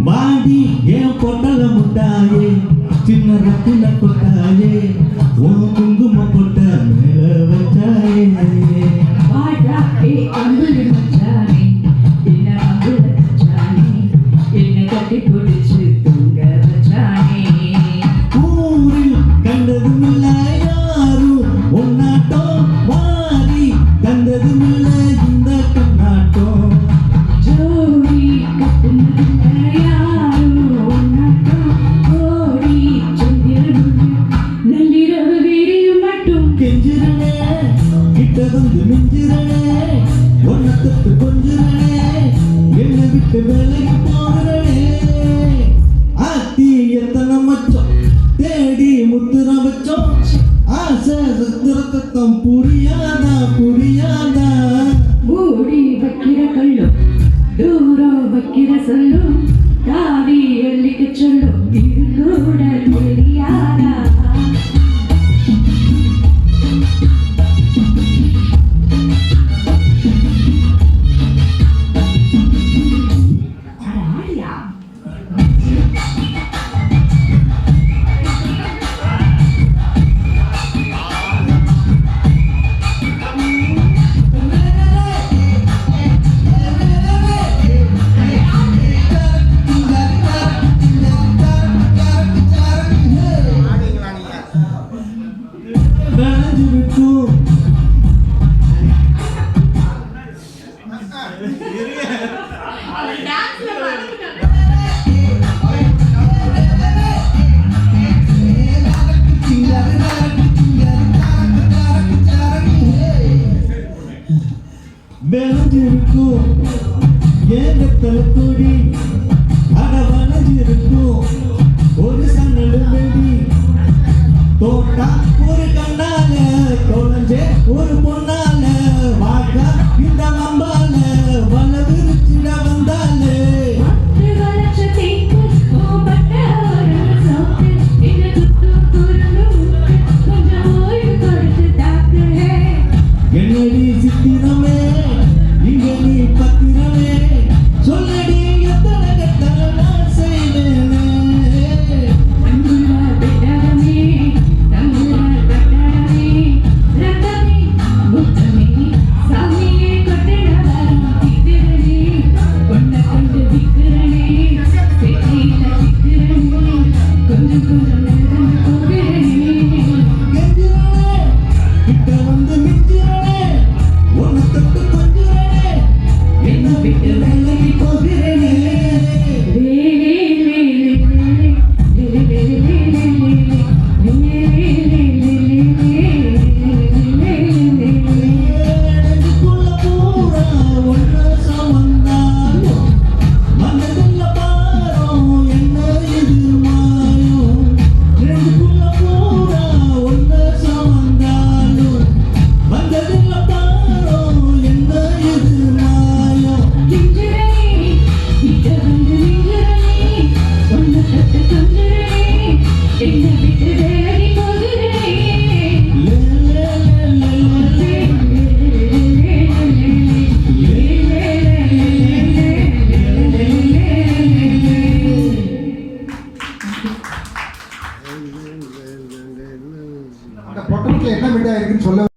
பாடி ஏன் பொட்டல முட்டாயே சின்ன ரத்தின கொட்டாயே உன் குங்கும பொட்ட மேல வச்சாயே பிடிச்சு தூங்க வச்சானே ஊரில் கண்டதுமில்ல யாரும் ஒன்னாட்டம் மாறி தந்ததுமில்ல இந்த கண்ணாட்டம் ஜோடி கட்டுனதுல யாரும் ஒன்னாட்டம் ஓடி செந்திரனும் நள்ளிரவு வீடியும் மட்டும் கெஞ்சிரனே கிட்ட வந்து மிஞ்சிரனே ஒன்னத்துக்கு கொஞ்சிரனே என்னை விட்டு வேலைக்கு போகிறனே ஆத்தி எத்தனை மச்சம் தேடி முத்துற வச்சோம் ஆசை சத்திரத்தம் புரியாதா புரியாதா மூடி வைக்கிற கல்லும் தூரம் வைக்கிற சொல்லும் தாவி அள்ளிக்க சொல்லும் இது கூட தெரியாதா விளைஞ்சிருக்கும் ஏகத்தல கொடி அட வளைஞ்சிருக்கும் ஒரு சன்னல் வெடி தோட்டா ஒரு கண்ணால தொலைஞ்சே ஒரு பொண்ணால வாக்கா இந்த நம்பால வள விரிச்சிட வந்தாலே என்னடி சித்திரமே இங்க நீ பத்திரமே சொல்லடி எத்தனை கட்டளை நான் செய்வேனே கிட்ட வந்து மிஞ்சிரனே உன்னை தொட்டு கொஞ்சிரனே என்ன விட்டு வேலைக்கு போகிறேனே எனக்குள்ள பூரா ஒன்று சமந்தாலும் மனதுள்ள பாரம் என்ன இது மாயும் எனக்குள்ள பூரா ஒன்று சமந்தாலும் மனதுள்ள பாரம் என்ன இது மாயும் என்ன விட்டு வேலைக்கு பொட்டணத்துல என்ன மீடியா இருக்குன்னு சொல்ல